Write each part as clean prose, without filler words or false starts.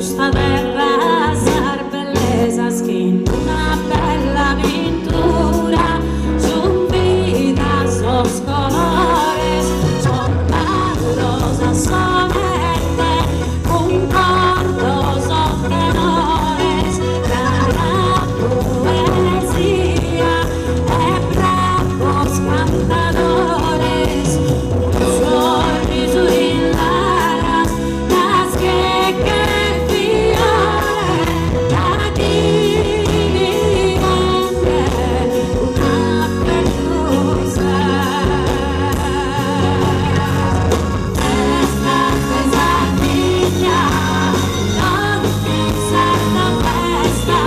sta terra sar bellezas que una bella aventura son vidas los colores son rosas son un canto son tenores la poesía e bravos cantadores un sorriso in l'aria las que fiore la divinante una pelusa esta pesadilla non certa festa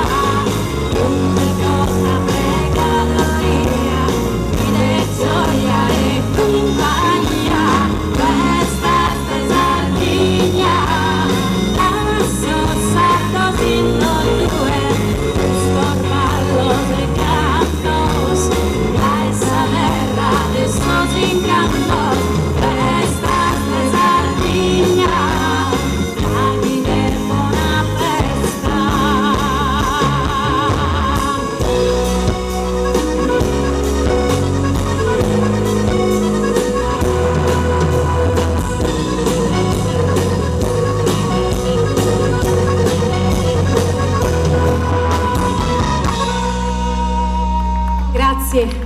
una cosa pregatoria de gioia e compagnia questa pesadilla adesso sardos in noi due los encantos a esa terra de estos encantos questa pesadilla aquí de buena festa. Grazie.